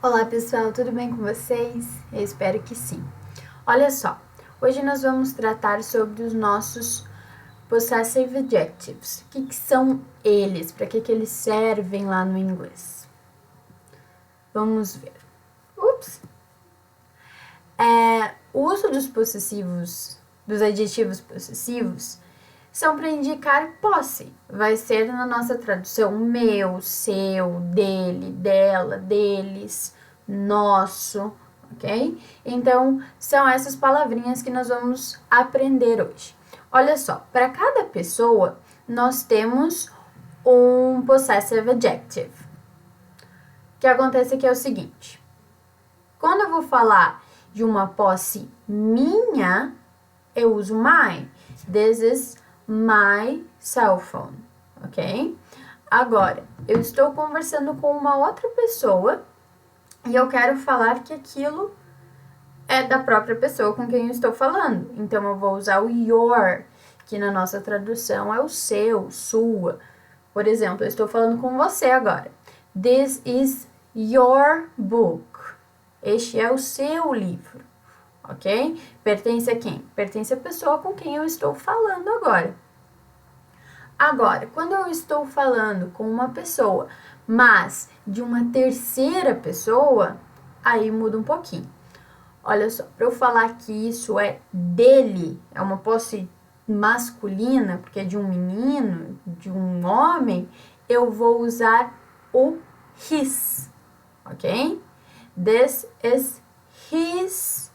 Olá pessoal, tudo bem com vocês? Eu espero que sim. Olha só, hoje nós vamos tratar sobre os nossos possessive adjectives. O que são eles? Para que eles servem lá no inglês? Vamos ver. O uso dos possessivos, dos adjetivos possessivos, são para indicar posse. Vai ser na nossa tradução meu, seu, dele, dela, deles, nosso, ok? Então, são essas palavrinhas que nós vamos aprender hoje. Olha só, para cada pessoa, nós temos um possessive adjective. O que acontece aqui é o seguinte. Quando eu vou falar de uma posse minha, eu uso my. This is my cell phone, ok? Agora, eu estou conversando com uma outra pessoa e eu quero falar que aquilo é da própria pessoa com quem eu estou falando. Então, eu vou usar o your, que na nossa tradução é o seu, sua. Por exemplo, eu estou falando com você agora. This is your book. Este é o seu livro, ok? Pertence a quem? Pertence à pessoa com quem eu estou falando agora. Agora, quando eu estou falando com uma pessoa, mas de uma terceira pessoa, aí muda um pouquinho. Olha só, para eu falar que isso é dele, é uma posse masculina, porque é de um menino, de um homem, eu vou usar o his, ok? This is his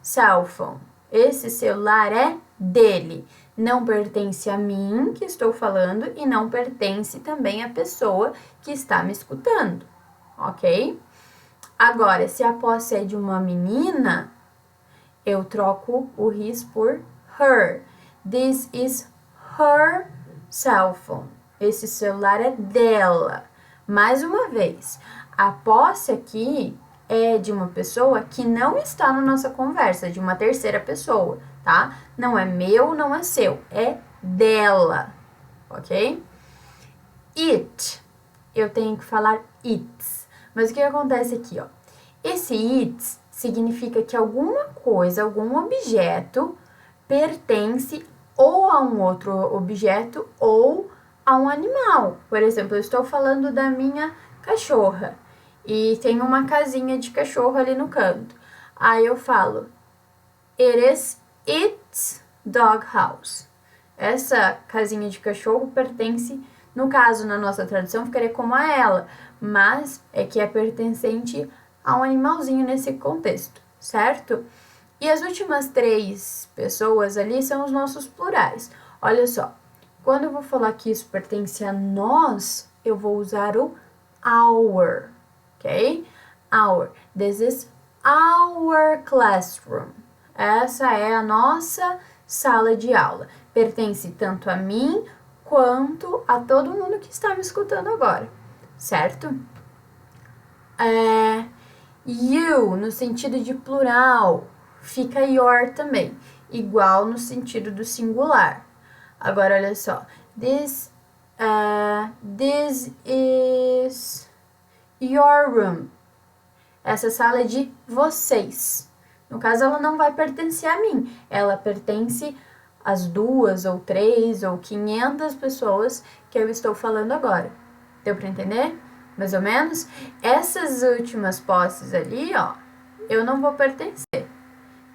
cell phone. Esse celular é dele. Não pertence a mim que estou falando e não pertence também à pessoa que está me escutando, ok? Agora, se a posse é de uma menina, eu troco o his por her. This is her cell phone. Esse celular é dela. Mais uma vez, a posse aqui é de uma pessoa que não está na nossa conversa, de uma terceira pessoa, tá? Não é meu, não é seu, é dela, ok? It, eu tenho que falar it's. Mas o que acontece aqui, ó? Esse it's significa que alguma coisa, algum objeto pertence ou a um outro objeto ou a um animal. Por exemplo, eu estou falando da minha cachorra e tem uma casinha de cachorro ali no canto. Aí eu falo, it is its doghouse. Essa casinha de cachorro pertence, no caso, na nossa tradução, ficaria como a ela, mas é que é pertencente a um animalzinho nesse contexto, certo? E as últimas três pessoas ali são os nossos plurais. Olha só, quando eu vou falar que isso pertence a nós, eu vou usar o our, ok? Our. This is our classroom. Essa é a nossa sala de aula. Pertence tanto a mim quanto a todo mundo que está me escutando agora, certo? You, no sentido de plural, fica your também, igual no sentido do singular. Agora, olha só. This is your room. Essa sala é de vocês. No caso, ela não vai pertencer a mim. Ela pertence às 2 ou 3 ou 500 pessoas que eu estou falando agora. Deu para entender? Mais ou menos? Essas últimas posses ali, ó, eu não vou pertencer,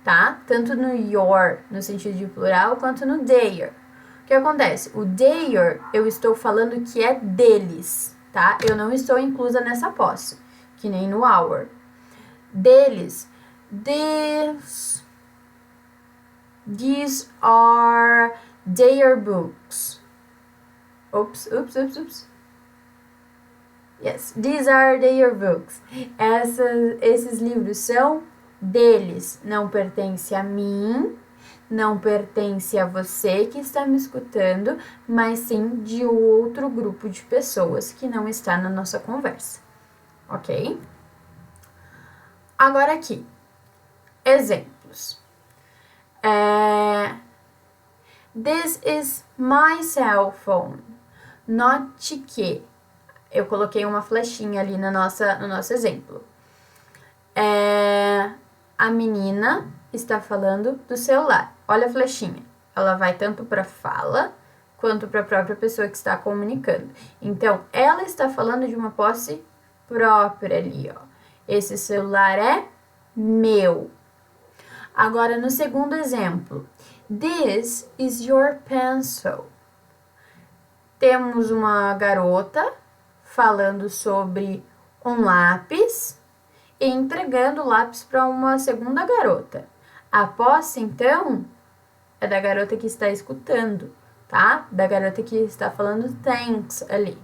tá? Tanto no your, no sentido de plural, quanto no their. O que acontece? O their, eu estou falando que é deles, tá? Eu não estou inclusa nessa posse, que nem no our. Deles. These are their books. Oops. Yes, these are their books. Esses livros são deles. Não pertence a mim, não pertence a você que está me escutando, mas sim de outro grupo de pessoas que não está na nossa conversa. Ok? Agora aqui, exemplos. This is my cell phone. Note que eu coloquei uma flechinha ali no nosso exemplo. a menina está falando do celular. Olha a flechinha. Ela vai tanto para fala quanto para a própria pessoa que está comunicando. Então, ela está falando de uma posse própria ali, ó. Esse celular é meu. Agora, no segundo exemplo. This is your pencil. Temos uma garota falando sobre um lápis e entregando o lápis para uma segunda garota. A posse, então, é da garota que está escutando, tá? Da garota que está falando thanks ali,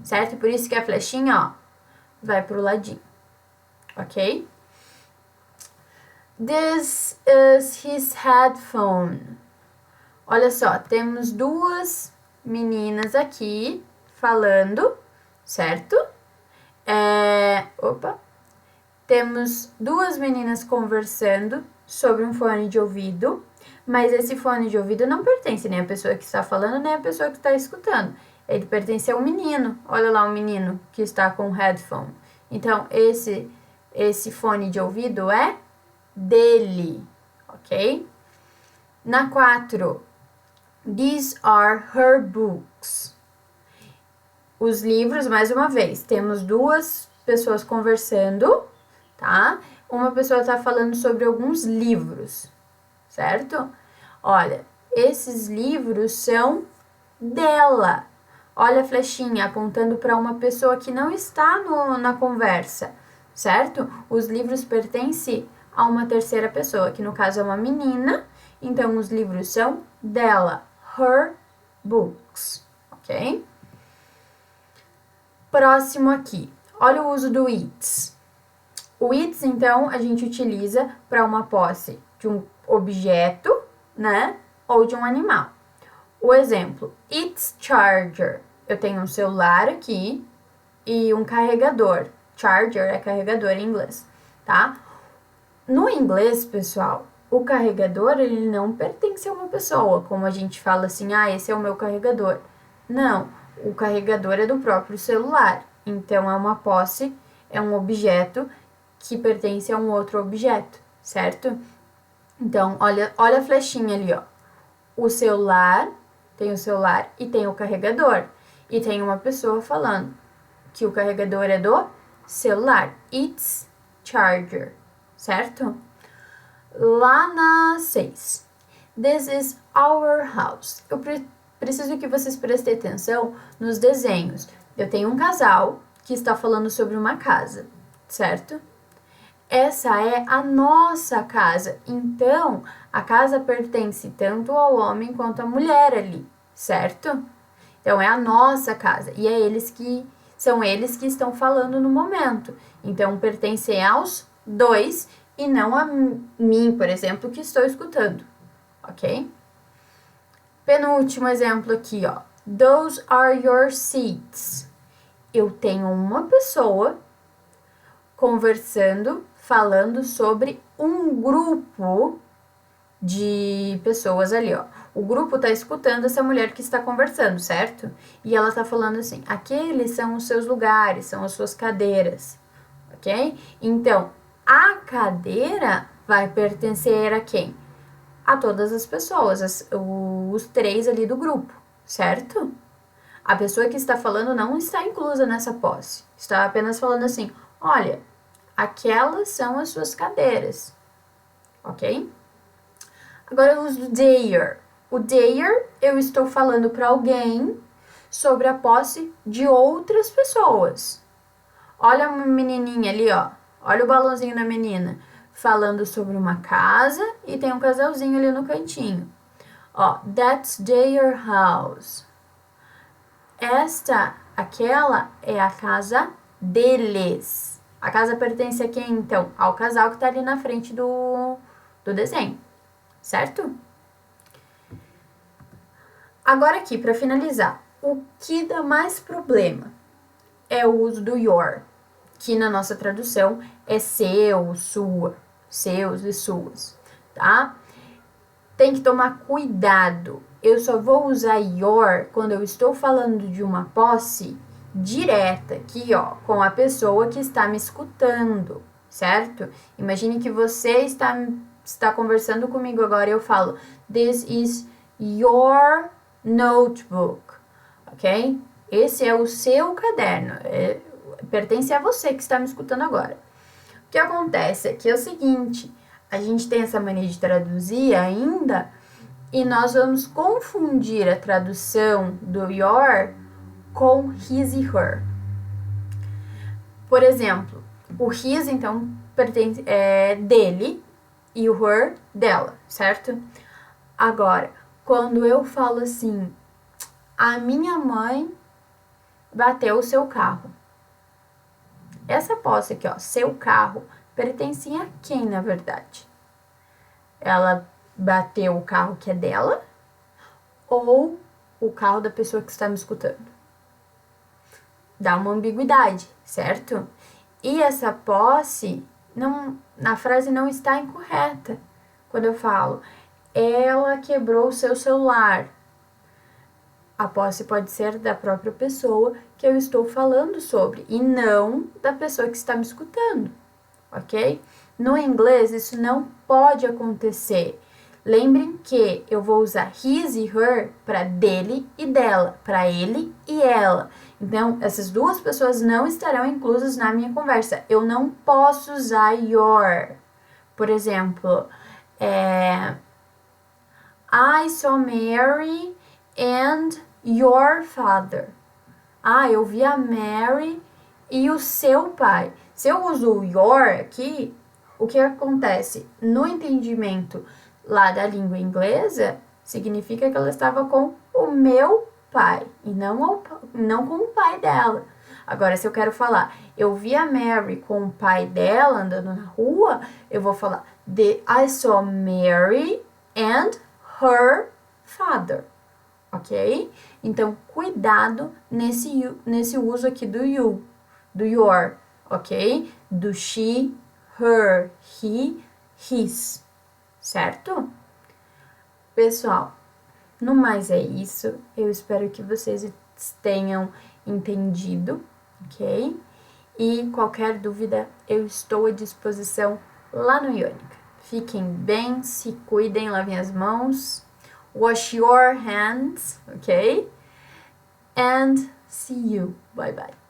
certo? Por isso que a flechinha, ó, vai pro ladinho, ok? This is his headphone. Olha só, temos duas meninas aqui falando, certo? Temos duas meninas conversando sobre um fone de ouvido, mas esse fone de ouvido não pertence nem à pessoa que está falando, nem à pessoa que está escutando. Ele pertence ao menino. Olha lá o menino que está com o headphone. Então, esse fone de ouvido é dele, ok? Na 4, these are her books. Os livros, mais uma vez, temos duas pessoas conversando, tá? Uma pessoa está falando sobre alguns livros, certo? Olha, esses livros são dela. Olha a flechinha apontando para uma pessoa que não está na conversa, certo? Os livros pertencem a uma terceira pessoa, que no caso é uma menina, então os livros são dela. Her books, ok? Próximo aqui, olha o uso do it's. O it's, então, a gente utiliza para uma posse de um objeto, né, ou de um animal. O exemplo, it's charger. Eu tenho um celular aqui e um carregador. Charger é carregador em inglês, tá? No inglês, pessoal, o carregador, ele não pertence a uma pessoa, como a gente fala assim, esse é o meu carregador. Não, o carregador é do próprio celular. Então, é uma posse, é um objeto que pertence a um outro objeto, certo? Então, olha a flechinha ali, ó. O celular, tem o celular e tem o carregador. E tem uma pessoa falando que o carregador é do celular. It's charger, certo? Lá na 6. This is our house. Eu preciso que vocês prestem atenção nos desenhos. Eu tenho um casal que está falando sobre uma casa, certo? Essa é a nossa casa. Então, a casa pertence tanto ao homem quanto à mulher ali, certo? Então, é a nossa casa. E são eles que estão falando no momento. Então, pertence aos dois e não a mim, por exemplo, que estou escutando, ok? Penúltimo exemplo aqui, ó. Those are your seats. Eu tenho uma pessoa conversando, falando sobre um grupo de pessoas ali, ó. O grupo tá escutando essa mulher que está conversando, certo? E ela tá falando assim, aqueles são os seus lugares, são as suas cadeiras, ok? Então, a cadeira vai pertencer a quem? A todas as pessoas, os três ali do grupo, certo? A pessoa que está falando não está inclusa nessa posse. Está apenas falando assim, olha, aquelas são as suas cadeiras, ok? Agora eu uso their. O their, eu estou falando para alguém sobre a posse de outras pessoas. Olha a menininha ali, ó. Olha o balãozinho da menina. Falando sobre uma casa e tem um casalzinho ali no cantinho. Ó, that's their house. Aquela é a casa deles. A casa pertence a quem, então? Ao casal que tá ali na frente do desenho, certo? Agora aqui, para finalizar, o que dá mais problema é o uso do your, que na nossa tradução é seu, sua, seus e suas, tá? Tem que tomar cuidado. Eu só vou usar your quando eu estou falando de uma posse direta aqui, ó, com a pessoa que está me escutando, certo? Imagine que você está conversando comigo agora e eu falo, this is your notebook, ok? Esse é o seu caderno, pertence a você que está me escutando agora. O que acontece aqui é o seguinte, a gente tem essa mania de traduzir ainda e nós vamos confundir a tradução do your com his e her. Por exemplo, o his, então, pertence dele e o her dela, certo? Agora, quando eu falo assim, a minha mãe bateu o seu carro. Essa posse aqui, ó, seu carro, pertence a quem, na verdade? Ela bateu o carro que é dela ou o carro da pessoa que está me escutando? Dá uma ambiguidade, certo? E essa posse, na frase não está incorreta. Quando eu falo, ela quebrou o seu celular. A posse pode ser da própria pessoa que eu estou falando sobre e não da pessoa que está me escutando, ok? No inglês, isso não pode acontecer. Lembrem que eu vou usar his e her para dele e dela, para ele e ela. Então, essas duas pessoas não estarão inclusas na minha conversa. Eu não posso usar your. Por exemplo, I saw Mary and your father. Eu vi a Mary e o seu pai. Se eu uso o your aqui, o que acontece? No entendimento lá da língua inglesa, significa que ela estava com o meu pai e não com o pai dela. Agora, se eu quero falar, eu vi a Mary com o pai dela andando na rua, eu vou falar, I saw Mary and her father, ok? Então, cuidado nesse uso aqui do you, do your, ok? Do she, her, he, his, certo? Pessoal, no mais é isso. Eu espero que vocês tenham entendido, ok? E qualquer dúvida, eu estou à disposição lá no Iônica. Fiquem bem, se cuidem, lavem as mãos, wash your hands, ok? And see you. Bye bye.